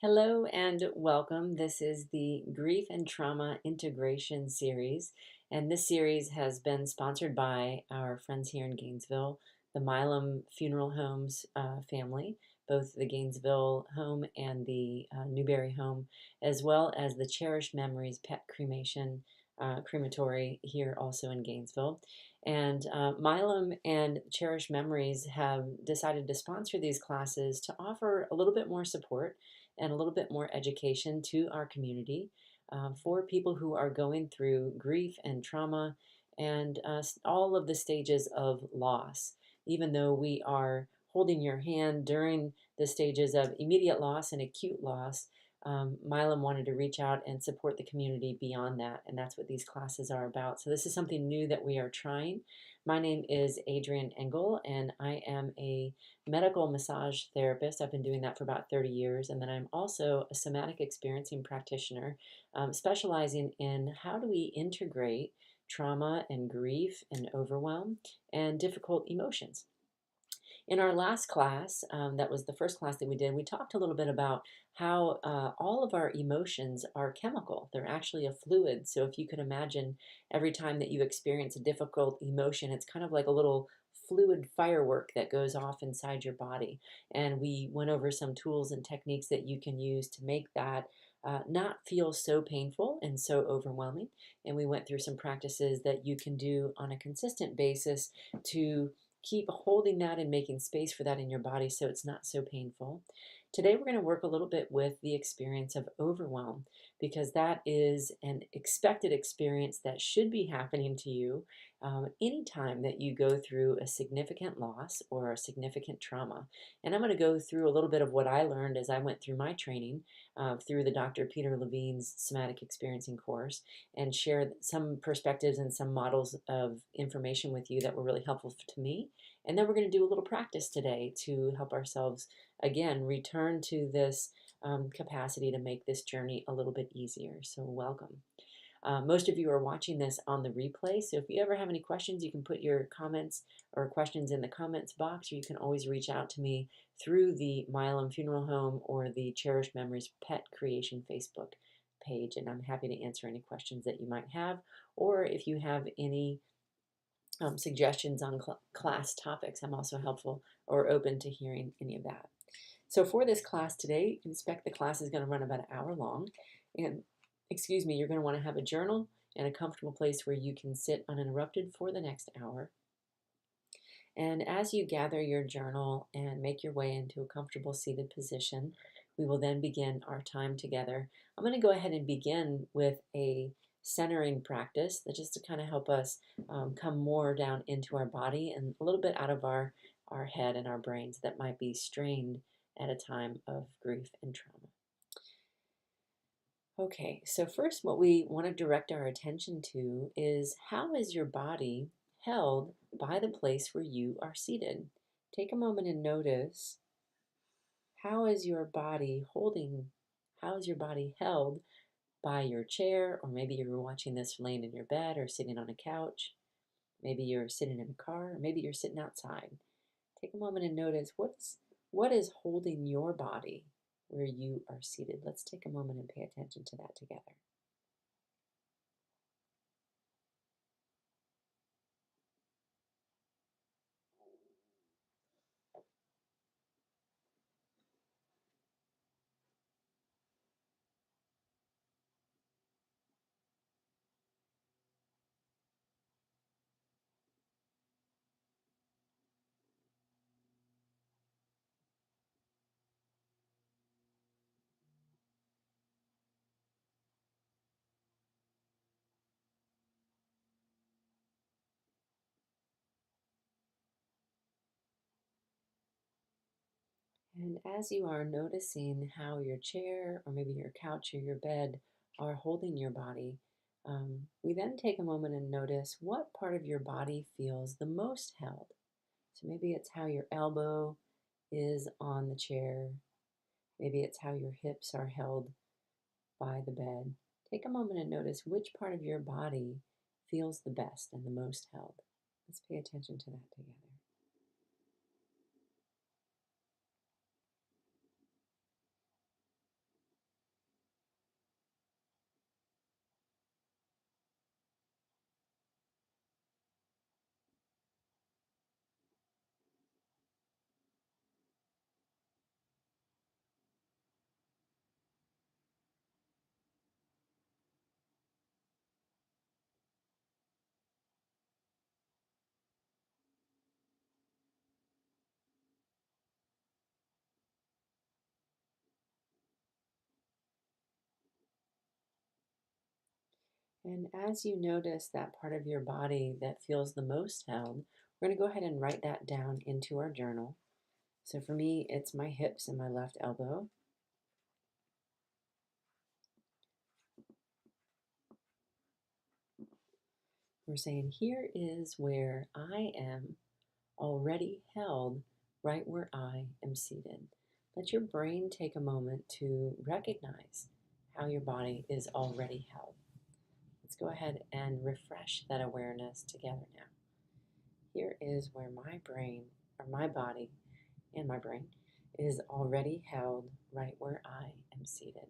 Hello and welcome. This is the Grief and Trauma Integration Series, and this series has been sponsored by our friends here in Gainesville, the Milam Funeral Homes family, both the Gainesville home and the Newberry home, as well as the Cherished Memories Pet Cremation crematory here also in Gainesville. And Milam and Cherished Memories have decided to sponsor these classes to offer a little bit more support and a little bit more education to our community for people who are going through grief and trauma and all of the stages of loss. Even though we are holding your hand during the stages of immediate loss and acute loss, Milam wanted to reach out and support the community beyond that, and that's what these classes are about. So this is something new that we are trying. My name is Adrienne Engel, and I am a medical massage therapist. I've been doing that for about 30 years, and then I'm also a somatic experiencing practitioner, specializing in how do we integrate trauma and grief and overwhelm and difficult emotions. In our last class, that was the first class that we did, we talked a little bit about how all of our emotions are chemical. They're actually a fluid. So if you could imagine every time that you experience a difficult emotion, it's kind of like a little fluid firework that goes off inside your body. And we went over some tools and techniques that you can use to make that not feel so painful and so overwhelming. And we went through some practices that you can do on a consistent basis to keep holding that and making space for that in your body so it's not so painful. Today we're going to work a little bit with the experience of overwhelm because that is an expected experience that should be happening to you anytime that you go through a significant loss or a significant trauma. And I'm going to go through a little bit of what I learned as I went through my training through the Dr. Peter Levine's Somatic Experiencing course and share some perspectives and some models of information with you that were really helpful to me. And then we're going to do a little practice today to help ourselves, again, return to this capacity to make this journey a little bit easier. So welcome. Most of you are watching this on the replay, so if you ever have any questions, you can put your comments or questions in the comments box, or you can always reach out to me through the Milam Funeral Home or the Cherished Memories Pet Creation Facebook page, and I'm happy to answer any questions that you might have, or if you have any suggestions on class topics, I'm also helpful or open to hearing any of that. So for this class today, you can expect the class is going to run about an hour long, and excuse me, you're going to want to have a journal and a comfortable place where you can sit uninterrupted for the next hour. And as you gather your journal and make your way into a comfortable seated position, we will then begin our time together. I'm going to go ahead and begin with a centering practice that just to kind of help us come more down into our body and a little bit out of our head and our brains that might be strained at a time of grief and trauma. Okay, so first what we want to direct our attention to is how is your body held by the place where you are seated? Take a moment and notice how is your body how is your body held by your chair, or maybe you're watching this laying in your bed or sitting on a couch. Maybe you're sitting in a car, or maybe you're sitting outside. Take a moment and notice what is holding your body where you are seated. Let's take a moment and pay attention to that together. And as you are noticing how your chair or maybe your couch or your bed are holding your body, we then take a moment and notice what part of your body feels the most held. So maybe it's how your elbow is on the chair. Maybe it's how your hips are held by the bed. Take a moment and notice which part of your body feels the best and the most held. Let's pay attention to that together. And as you notice that part of your body that feels the most held, we're going to go ahead and write that down into our journal. So for me, it's my hips and my left elbow. We're saying here is where I am already held, right where I am seated. Let your brain take a moment to recognize how your body is already held. Let's go ahead and refresh that awareness together now. Here is where my brain, or my body and my brain, is already held right where I am seated.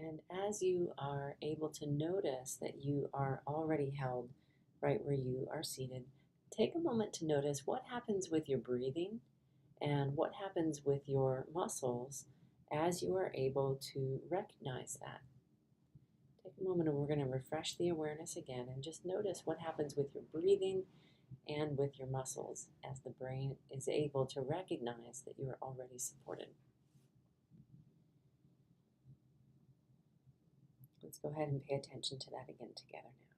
And as you are able to notice that you are already held right where you are seated, take a moment to notice what happens with your breathing and what happens with your muscles as you are able to recognize that. Take a moment and we're going to refresh the awareness again and just notice what happens with your breathing and with your muscles as the brain is able to recognize that you are already supported. Let's go ahead and pay attention to that again together now.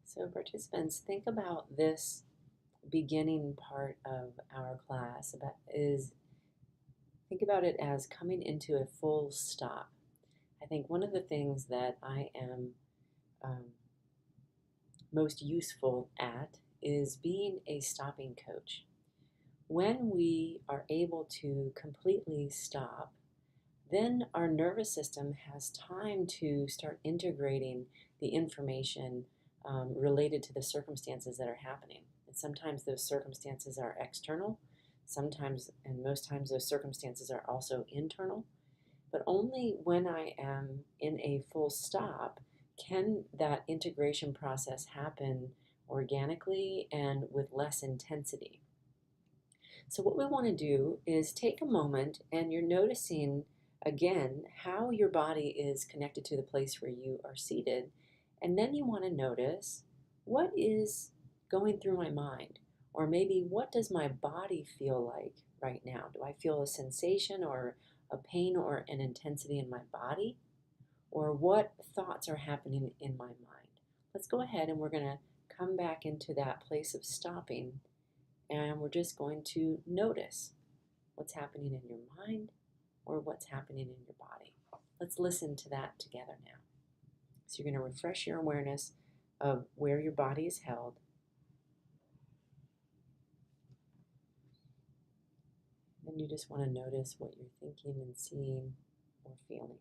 So participants, think about this beginning part of our class think about it as coming into a full stop. I think one of the things that I am um, most useful at is being a stopping coach. When we are able to completely stop, then our nervous system has time to start integrating the information related to the circumstances that are happening. And sometimes those circumstances are external, sometimes, and most times, those circumstances are also internal. But only when I am in a full stop can that integration process happen organically and with less intensity. So what we want to do is take a moment and you're noticing again how your body is connected to the place where you are seated. And then you want to notice what is going through my mind, or maybe what does my body feel like right now? Do I feel a sensation or a pain or an intensity in my body? Or what thoughts are happening in my mind? Let's go ahead and we're going to come back into that place of stopping, and we're just going to notice what's happening in your mind or what's happening in your body. Let's listen to that together now. So you're going to refresh your awareness of where your body is held. Then you just want to notice what you're thinking and seeing or feeling.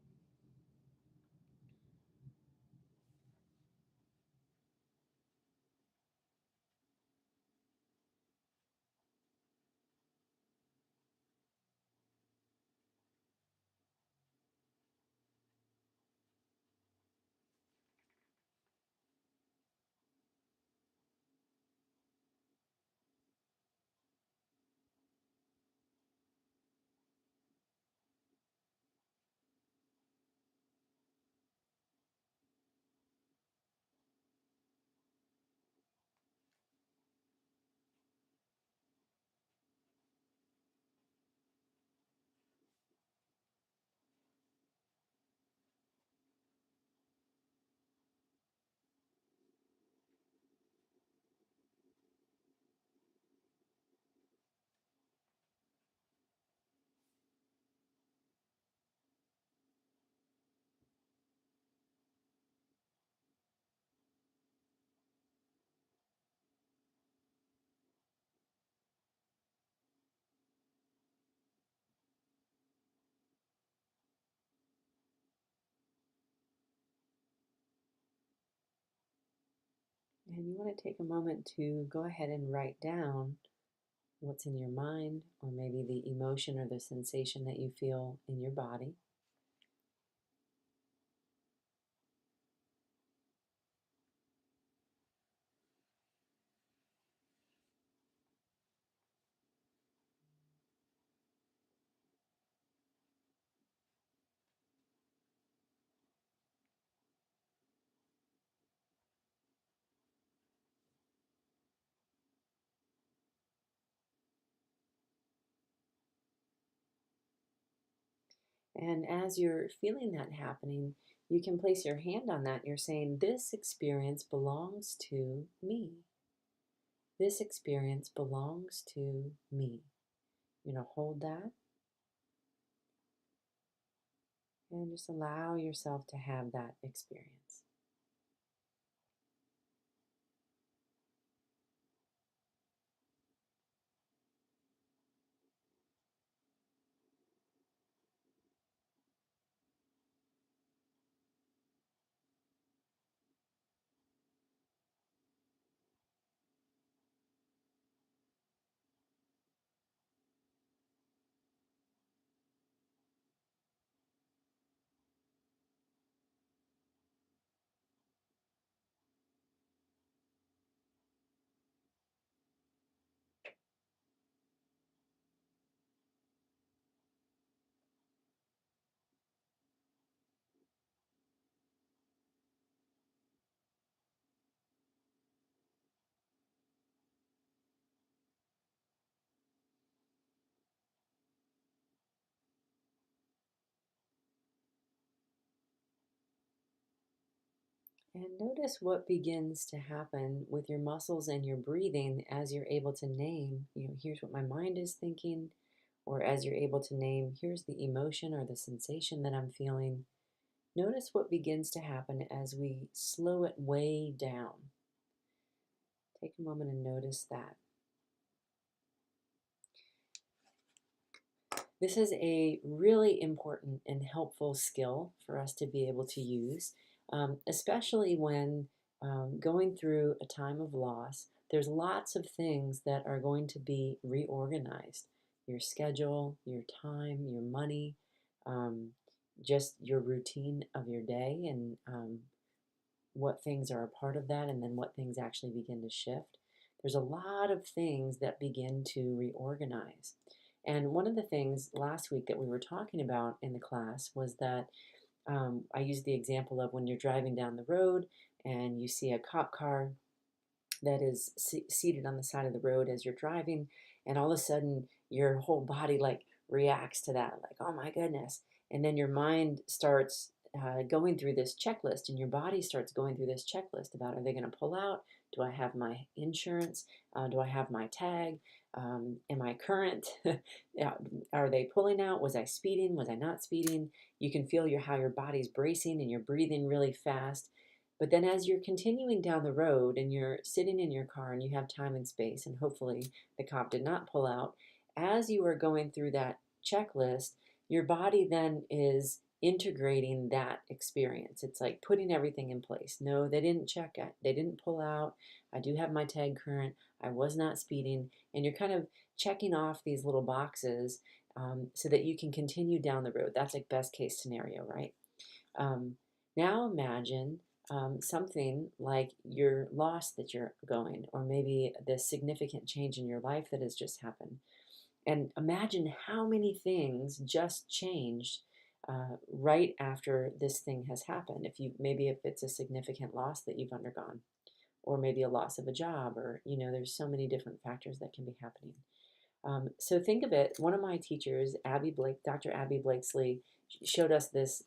And you want to take a moment to go ahead and write down what's in your mind, or maybe the emotion or the sensation that you feel in your body. And as you're feeling that happening, you can place your hand on that. You're saying, this experience belongs to me. This experience belongs to me. You know, hold that and just allow yourself to have that experience. And notice what begins to happen with your muscles and your breathing as you're able to name, here's what my mind is thinking, or as you're able to name, here's the emotion or the sensation that I'm feeling. Notice what begins to happen as we slow it way down. Take a moment and notice that. This is a really important and helpful skill for us to be able to use, especially when going through a time of loss. There's lots of things that are going to be reorganized. Your schedule, your time, your money, um, just your routine of your day, and what things are a part of that, and then what things actually begin to shift. There's a lot of things that begin to reorganize. And one of the things last week that we were talking about in the class was that I used the example of when you're driving down the road and you see a cop car that is seated on the side of the road as you're driving, and all of a sudden your whole body like reacts to that, like, oh my goodness. And then your mind starts going through this checklist, and your body starts going through this checklist about, are they going to pull out? Do I have my insurance? Do I have my tag? Am I current? Are they pulling out? Was I speeding? Was I not speeding? You can feel how your body's bracing and you're breathing really fast. But then as you're continuing down the road and you're sitting in your car and you have time and space, and hopefully the cop did not pull out, as you are going through that checklist, your body then is integrating that experience. It's like putting everything in place. No, they didn't check it. They didn't pull out. I do have my tag current. I was not speeding. And you're kind of checking off these little boxes so that you can continue down the road. That's like best case scenario, right? Um, Now imagine something like your loss that you're going, or maybe the significant change in your life that has just happened. And imagine how many things just changed right after this thing has happened. If it's a significant loss that you've undergone, or maybe a loss of a job, or there's so many different factors that can be happening. So think of it. One of my teachers, Dr. Abby Blakesley, showed us this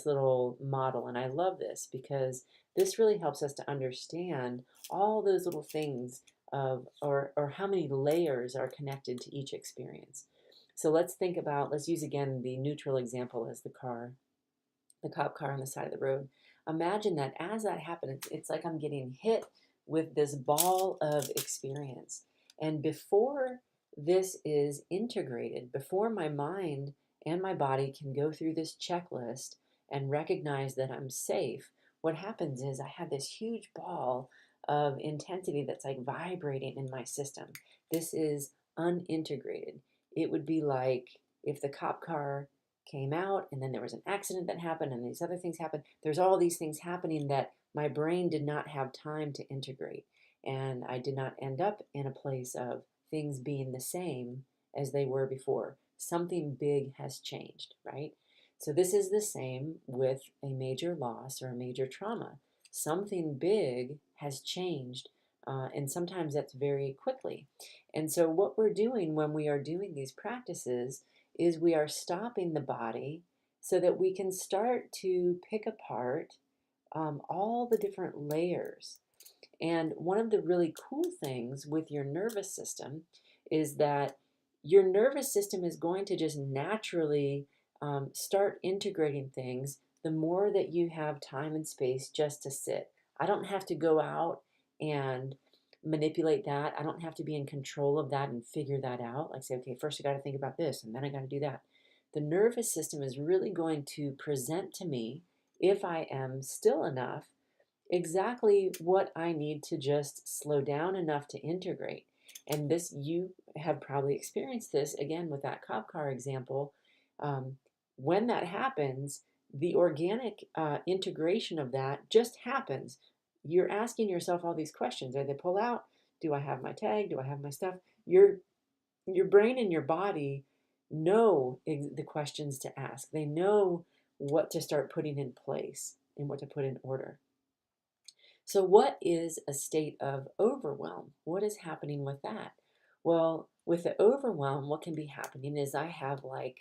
little model, and I love this because this really helps us to understand all those little things or how many layers are connected to each experience. So let's use again the neutral example as the cop car on the side of the road. Imagine that as that happened, it's like I'm getting hit with this ball of experience. And before this is integrated, before my mind and my body can go through this checklist and recognize that I'm safe, what happens is I have this huge ball of intensity that's like vibrating in my system. This is unintegrated. It would be like if the cop car came out and then there was an accident that happened and these other things happened. There's all these things happening that my brain did not have time to integrate. And I did not end up in a place of things being the same as they were before. Something big has changed, right? So this is the same with a major loss or a major trauma. Something big has changed, and sometimes that's very quickly. And so what we're doing when we are doing these practices is we are stopping the body so that we can start to pick apart all the different layers. And one of the really cool things with your nervous system is that your nervous system is going to just naturally start integrating things the more that you have time and space just to sit. I don't have to go out and manipulate that. I don't have to be in control of that and figure that out. Like say, okay, first I got to think about this and then I got to do that. The nervous system is really going to present to me, if I am still enough, exactly what I need to just slow down enough to integrate. And this, you have probably experienced this again with that cop car example. Um, when that happens, the organic integration of that just happens. You're asking yourself all these questions. Are they pull out? Do I have my tag? Do I have my stuff? Your brain and your body know the questions to ask. They know what to start putting in place and what to put in order. So, what is a state of overwhelm? What is happening with that? Well, with the overwhelm, what can be happening is I have like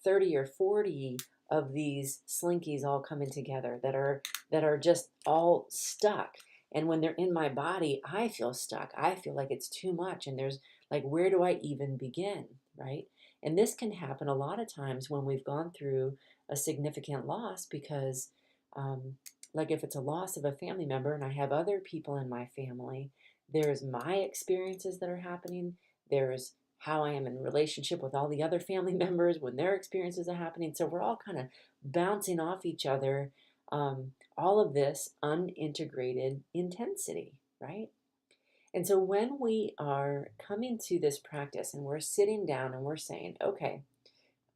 30 or 40 of these slinkies all coming together that are just all stuck. And when they're in my body, I feel stuck. I feel like it's too much. And there's like, where do I even begin? Right? And this can happen a lot of times when we've gone through a significant loss because um, like if it's a loss of a family member and I have other people in my family, there's my experiences that are happening. There's how I am in relationship with all the other family members when their experiences are happening. So we're all kind of bouncing off each other. All of this unintegrated intensity, right? And so when we are coming to this practice and we're sitting down and we're saying, okay,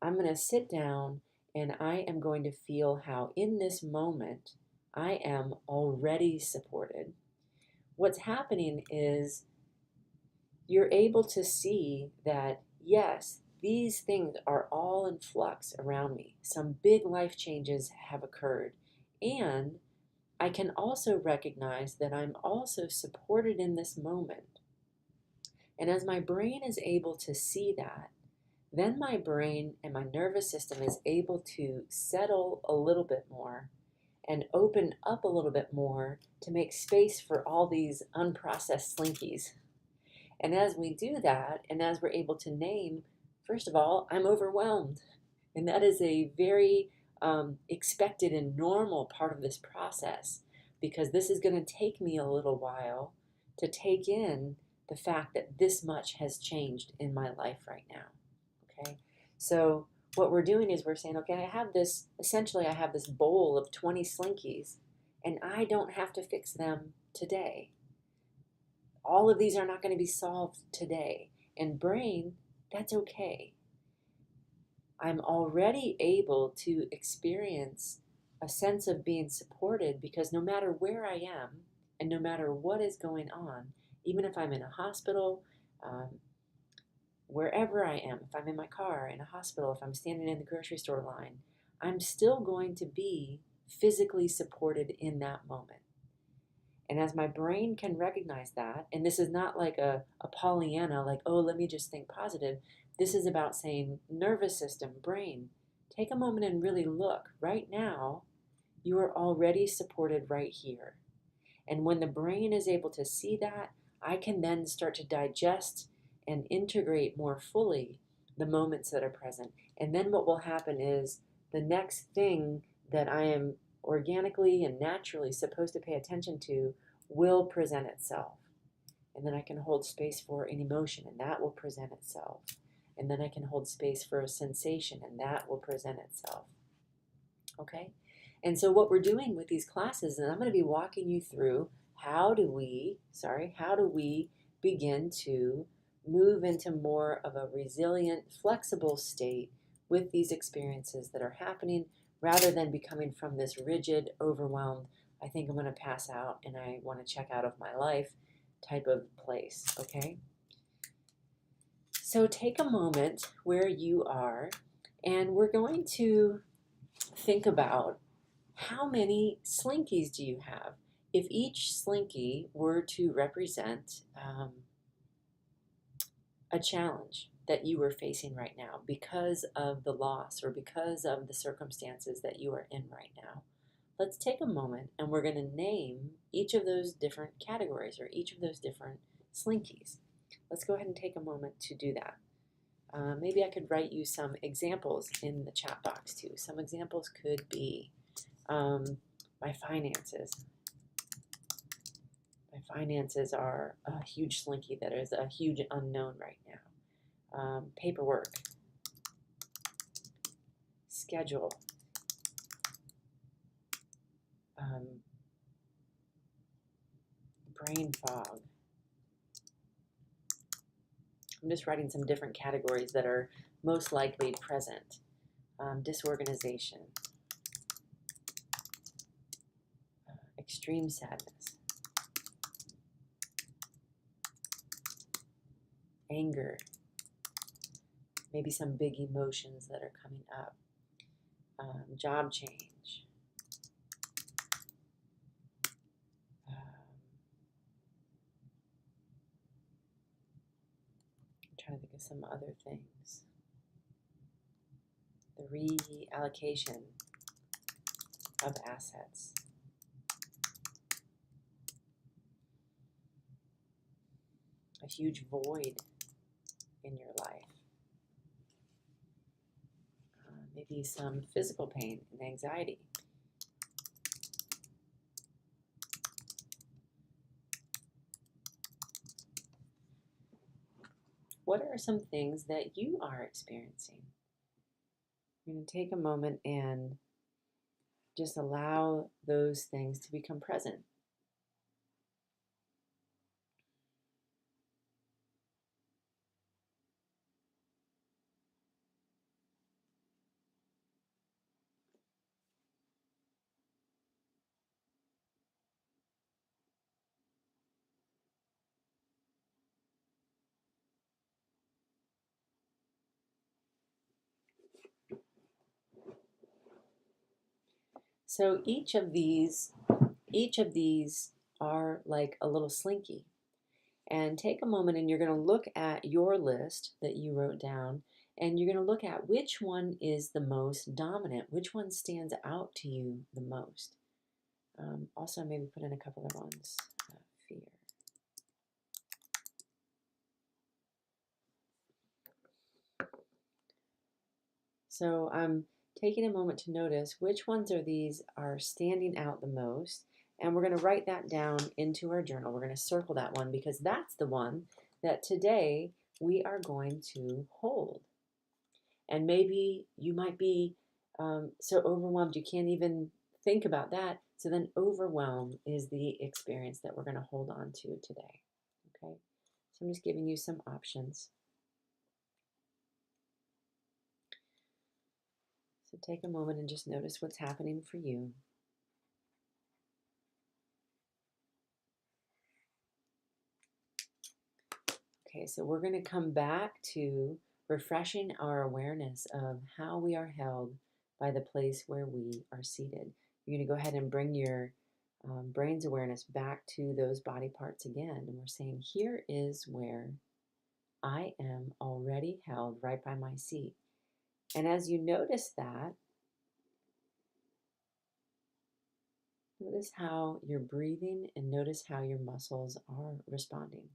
I'm going to sit down and I am going to feel how in this moment I am already supported. What's happening is you're able to see that, yes, these things are all in flux around me. Some big life changes have occurred. And I can also recognize that I'm also supported in this moment. And as my brain is able to see that, then my brain and my nervous system is able to settle a little bit more and open up a little bit more to make space for all these unprocessed slinkies. And as we do that, and as we're able to name, first of all, I'm overwhelmed. And that is a very expected and normal part of this process because this is going to take me a little while to take in the fact that this much has changed in my life right now. Okay, so what we're doing is we're saying, okay, essentially I have this bowl of 20 slinkies, and I don't have to fix them today. All of these are not going to be solved today. And brain, that's okay. I'm already able to experience a sense of being supported because no matter where I am and no matter what is going on, even if I'm in a hospital, wherever I am, if I'm in my car, in a hospital, if I'm standing in the grocery store line, I'm still going to be physically supported in that moment. And as my brain can recognize that, and this is not like a Pollyanna, like, oh, let me just think positive. This is about saying, nervous system, brain, take a moment and really look. Right now, you are already supported right here. And when the brain is able to see that, I can then start to digest and integrate more fully the moments that are present. And then what will happen is the next thing that I am organically and naturally supposed to pay attention to will present itself. And then I can hold space for an emotion, and that will present itself. And then I can hold space for a sensation, and that will present itself. Okay? And so what we're doing with these classes, and I'm going to be walking you through how do we begin to move into more of a resilient, flexible state with these experiences that are happening rather than becoming from this rigid, overwhelmed, I think I'm going to pass out and I want to check out of my life type of place, okay? So take a moment where you are, and we're going to think about how many slinkies do you have? If each slinky were to represent a challenge that you are facing right now because of the loss or because of the circumstances that you are in right now, let's take a moment and we're going to name each of those different categories or each of those different slinkies. Let's go ahead and take a moment to do that. Maybe I could write you some examples in the chat box too. Some examples could be my finances. My finances are a huge slinky that is a huge unknown right now. Paperwork, schedule, brain fog. I'm just writing some different categories that are most likely present. Disorganization, extreme sadness, anger, maybe some big emotions that are coming up, job change, I'm trying to think of some other things. The reallocation of assets. A huge void in your life. Maybe some physical pain and anxiety. What are some things that you are experiencing? You're going to take a moment and just allow those things to become present. So each of these are like a little slinky. And take a moment and you're going to look at your list that you wrote down, and you're going to look at which one is the most dominant, which one stands out to you the most. Also, maybe put in a couple of ones. Fear. So I'm taking a moment to notice which ones of these are standing out the most, and we're going to write that down into our journal. We're going to circle that one because that's the one that today we are going to hold. And maybe you might be so overwhelmed you can't even think about that. So then overwhelm is the experience that we're going to hold on to today. Okay. So I'm just giving you some options. So take a moment and just notice what's happening for you. Okay, so we're going to come back to refreshing our awareness of how we are held by the place where we are seated. You're going to go ahead and bring your brain's awareness back to those body parts again. And we're saying, here is where I am already held right by my seat. And as you notice that, notice how you're breathing and notice how your muscles are responding.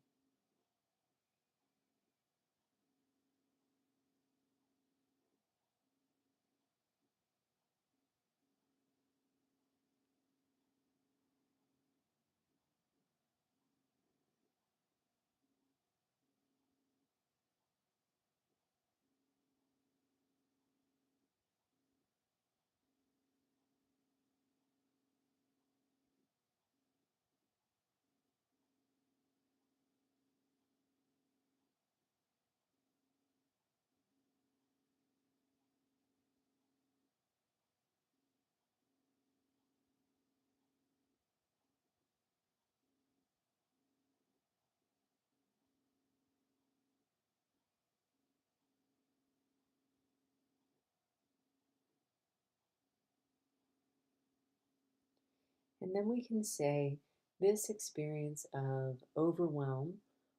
And then we can say this experience of overwhelm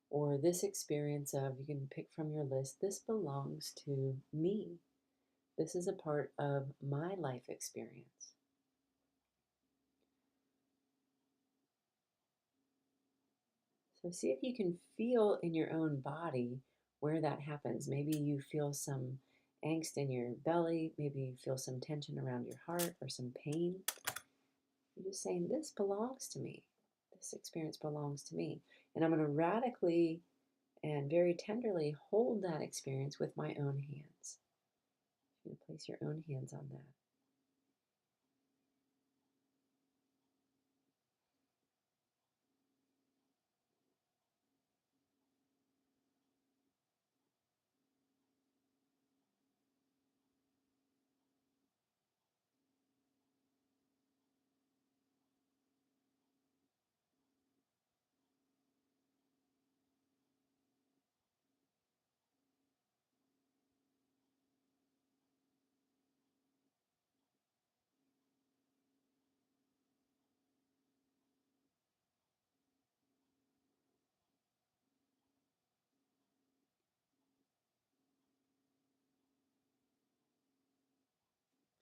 or this experience of, you can pick from your list, this belongs to me. This is a part of my life experience. So see if you can feel in your own body where that happens. Maybe you feel some angst in your belly. Maybe you feel some tension around your heart or some pain. You're just saying, this belongs to me. This experience belongs to me. And I'm going to radically and very tenderly hold that experience with my own hands. You're going to place your own hands on that.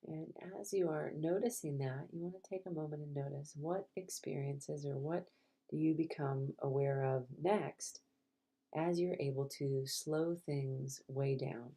And as you are noticing that, you want to take a moment and notice what experiences or what do you become aware of next as you're able to slow things way down.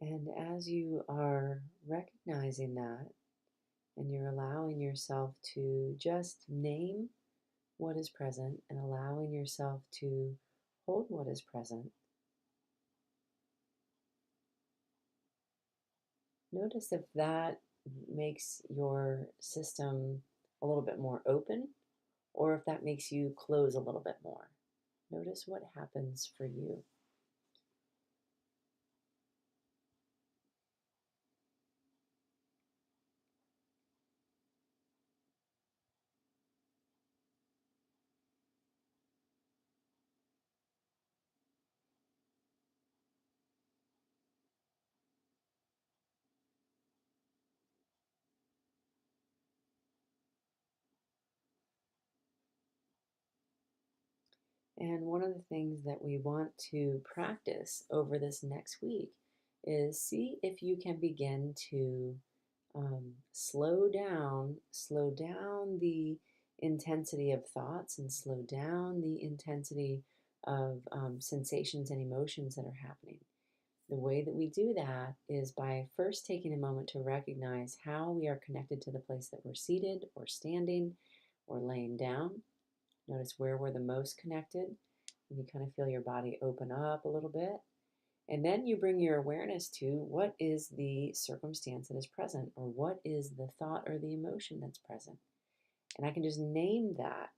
And as you are recognizing that, and you're allowing yourself to just name what is present and allowing yourself to hold what is present, notice if that makes your system a little bit more open or if that makes you close a little bit more. Notice what happens for you. And one of the things that we want to practice over this next week is see if you can begin to slow down the intensity of thoughts and slow down the intensity of sensations and emotions that are happening. The way that we do that is by first taking a moment to recognize how we are connected to the place that we're seated or standing or laying down. Notice where we're the most connected. And you kind of feel your body open up a little bit. And then you bring your awareness to what is the circumstance that is present, or what is the thought or the emotion that's present. And I can just name that.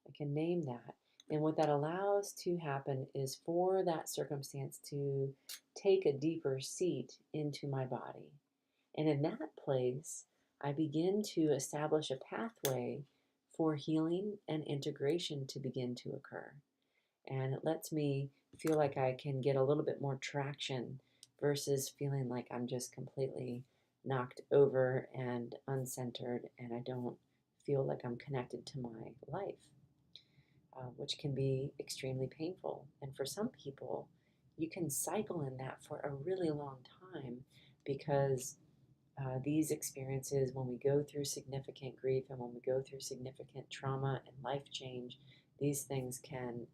I can name that. And what that allows to happen is for that circumstance to take a deeper seat into my body. And in that place, I begin to establish a pathway for healing and integration to begin to occur. And it lets me feel like I can get a little bit more traction versus feeling like I'm just completely knocked over and uncentered and I don't feel like I'm connected to my life, which can be extremely painful. And for some people, you can cycle in that for a really long time because these experiences, when we go through significant grief and when we go through significant trauma and life change, these things can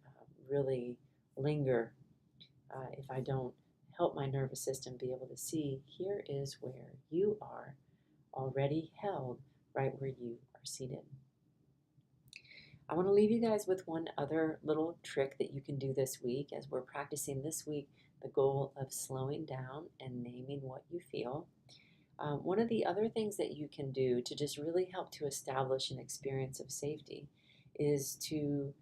really linger if I don't help my nervous system be able to see here is where you are already held right where you are seated. I want to leave you guys with one other little trick that you can do this week as we're practicing this week the goal of slowing down and naming what you feel. One of the other things that you can do to just really help to establish an experience of safety is to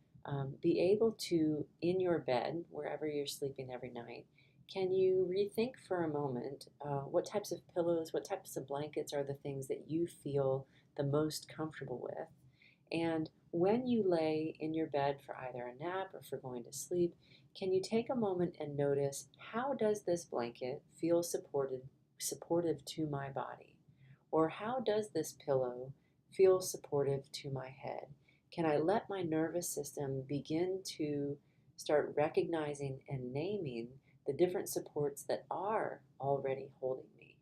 be able to, in your bed, wherever you're sleeping every night, can you rethink for a moment what types of pillows, what types of blankets are the things that you feel the most comfortable with? And when you lay in your bed for either a nap or for going to sleep, can you take a moment and notice how does this blanket feel supportive to my body? Or how does this pillow feel supportive to my head? Can I let my nervous system begin to start recognizing and naming the different supports that are already holding me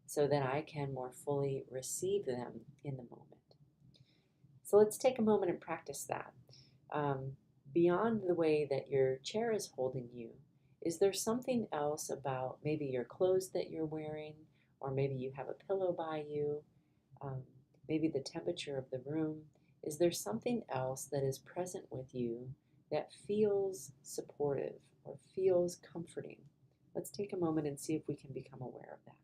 so that I can more fully receive them in the moment? So let's take a moment and practice that. Um, Beyond the way that your chair is holding you, is there something else about maybe your clothes that you're wearing, or maybe you have a pillow by you, um, maybe the temperature of the room? Is there something else that is present with you that feels supportive or feels comforting? Let's take a moment and see if we can become aware of that.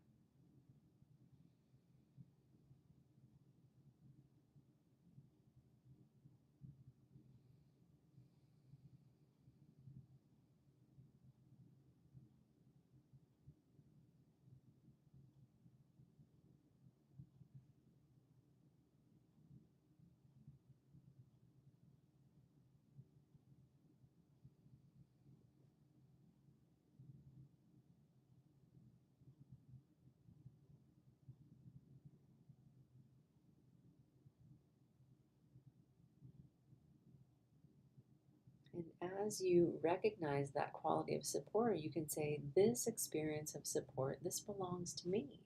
And as you recognize that quality of support, you can say, this experience of support, this belongs to me.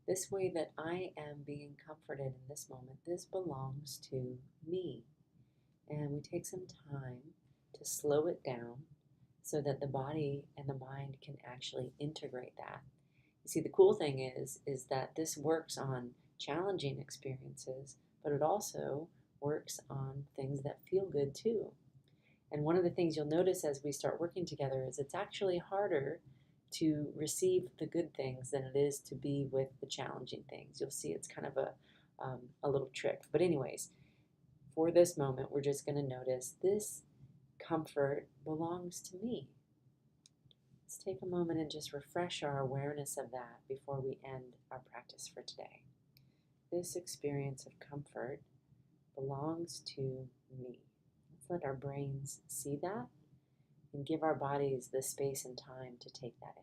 This way that I am being comforted in this moment, this belongs to me. And we take some time to slow it down so that the body and the mind can actually integrate that. You see, the cool thing is that this works on challenging experiences, but it also works on things that feel good too. And one of the things you'll notice as we start working together is it's actually harder to receive the good things than it is to be with the challenging things. You'll see it's kind of a little trick. But, anyways, for this moment, we're just going to notice this comfort belongs to me. Let's take a moment and just refresh our awareness of that before we end our practice for today. This experience of comfort belongs to me. Let's let our brains see that and give our bodies the space and time to take that in.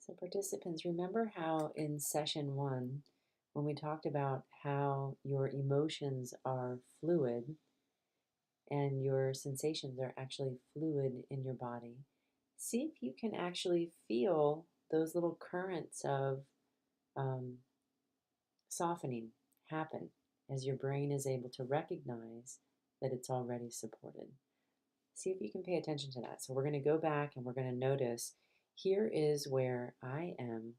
So, participants, remember how in session one, when we talked about how your emotions are fluid and your sensations are actually fluid in your body, see if you can actually feel those little currents of um, softening happen as your brain is able to recognize that it's already supported. See if you can pay attention to that. So we're going to go back and we're going to notice here is where I am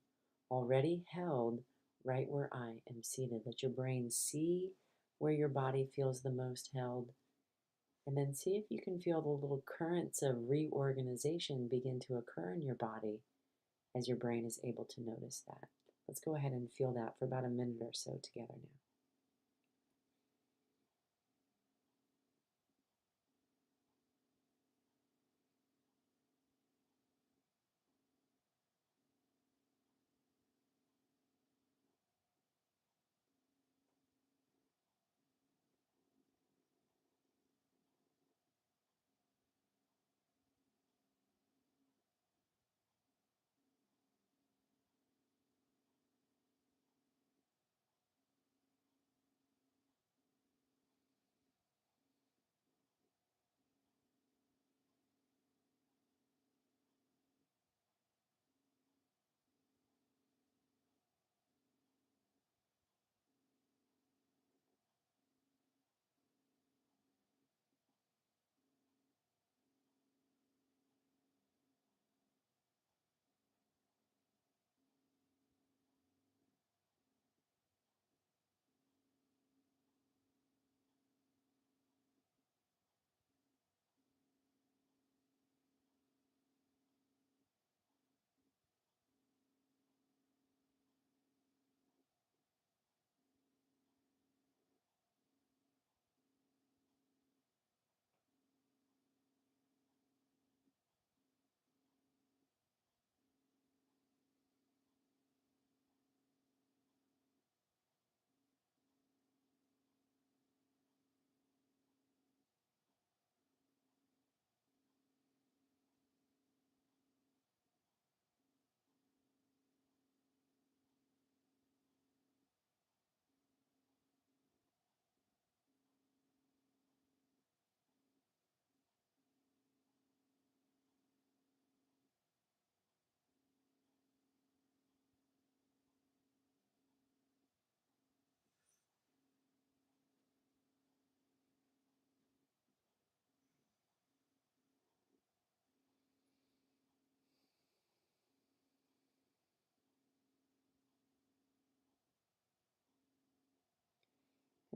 already held right where I am seated. Let your brain see where your body feels the most held. And then see if you can feel the little currents of reorganization begin to occur in your body as your brain is able to notice that. Let's go ahead and feel that for about a minute or so together now.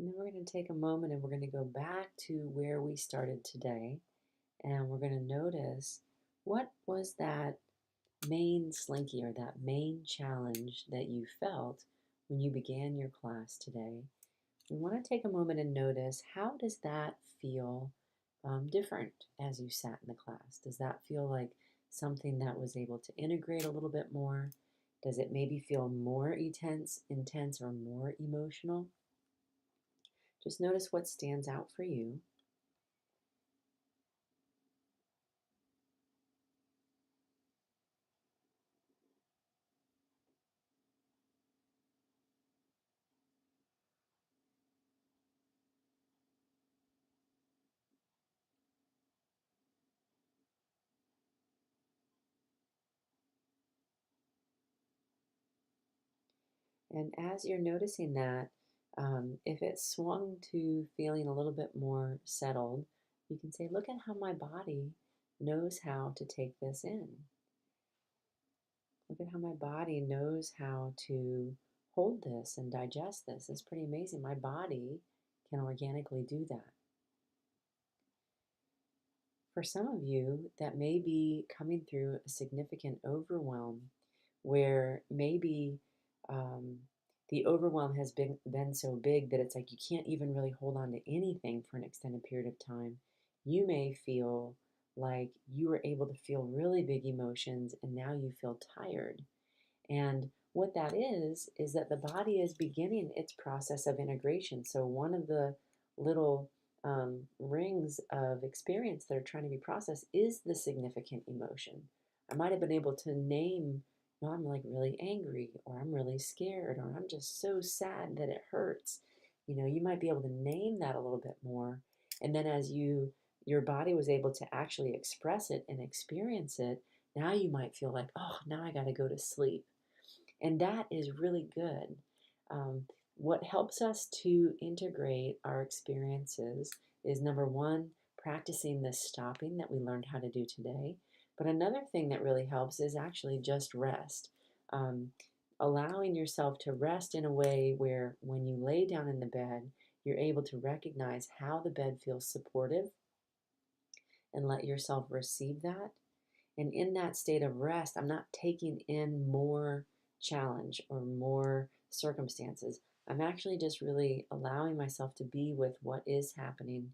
And then we're going to take a moment and we're going to go back to where we started today. And we're going to notice, what was that main slinky or that main challenge that you felt when you began your class today. We want to take a moment and notice, how does that feel different as you sat in the class? Does that feel like something that was able to integrate a little bit more? Does it maybe feel more intense or more emotional? Just notice what stands out for you. And as you're noticing that, if it swung to feeling a little bit more settled, you can say, look at how my body knows how to take this in. Look at how my body knows how to hold this and digest this. It's pretty amazing. My body can organically do that. For some of you, that may be coming through a significant overwhelm where maybe um, the overwhelm has been so big that it's like you can't even really hold on to anything for an extended period of time. You may feel like you were able to feel really big emotions and now you feel tired. And what that is that the body is beginning its process of integration. So one of the little rings of experience that are trying to be processed is the significant emotion. I might have been able to name, no, I'm like really angry, or I'm really scared, or I'm just so sad that it hurts. You might be able to name that a little bit more. And then as your body was able to actually express it and experience it, now you might feel like, oh, now I got to go to sleep. And that is really good. Um, what helps us to integrate our experiences is, number one, practicing the stopping that we learned how to do today. But another thing that really helps is actually just rest. Um, Allowing yourself to rest in a way where when you lay down in the bed, you're able to recognize how the bed feels supportive and let yourself receive that. And in that state of rest, I'm not taking in more challenge or more circumstances. I'm actually just really allowing myself to be with what is happening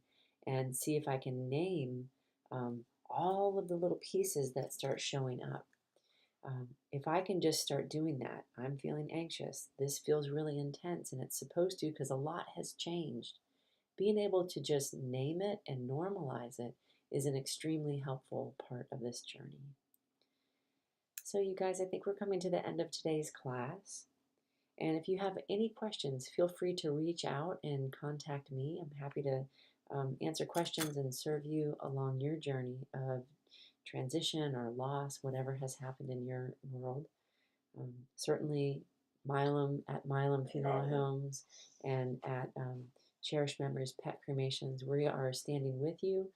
and see if I can name all of the little pieces that start showing up. If I can just start doing that, I'm feeling anxious. This feels really intense, and it's supposed to because a lot has changed. Being able to just name it and normalize it is an extremely helpful part of this journey. So you guys, I think we're coming to the end of today's class. And if you have any questions, feel free to reach out and contact me. I'm happy to answer questions and serve you along your journey of transition or loss, whatever has happened in your world. Certainly, at Milam Funeral Homes and at Cherished Memories Pet Cremations, we are standing with you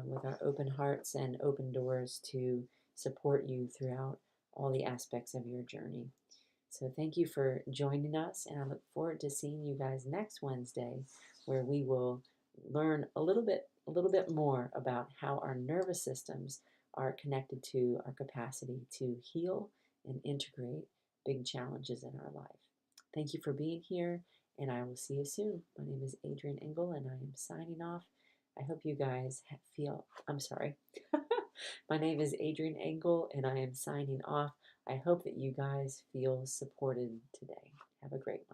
with our open hearts and open doors to support you throughout all the aspects of your journey. So thank you for joining us, and I look forward to seeing you guys next Wednesday, where we will learn a little bit more about how our nervous systems are connected to our capacity to heal and integrate big challenges in our life. Thank you for being here, and I will see you soon. My name is Adrienne Engel, and I am signing off. I hope you guys I'm sorry. My name is Adrienne Engel, and I am signing off. I hope that you guys feel supported today. Have a great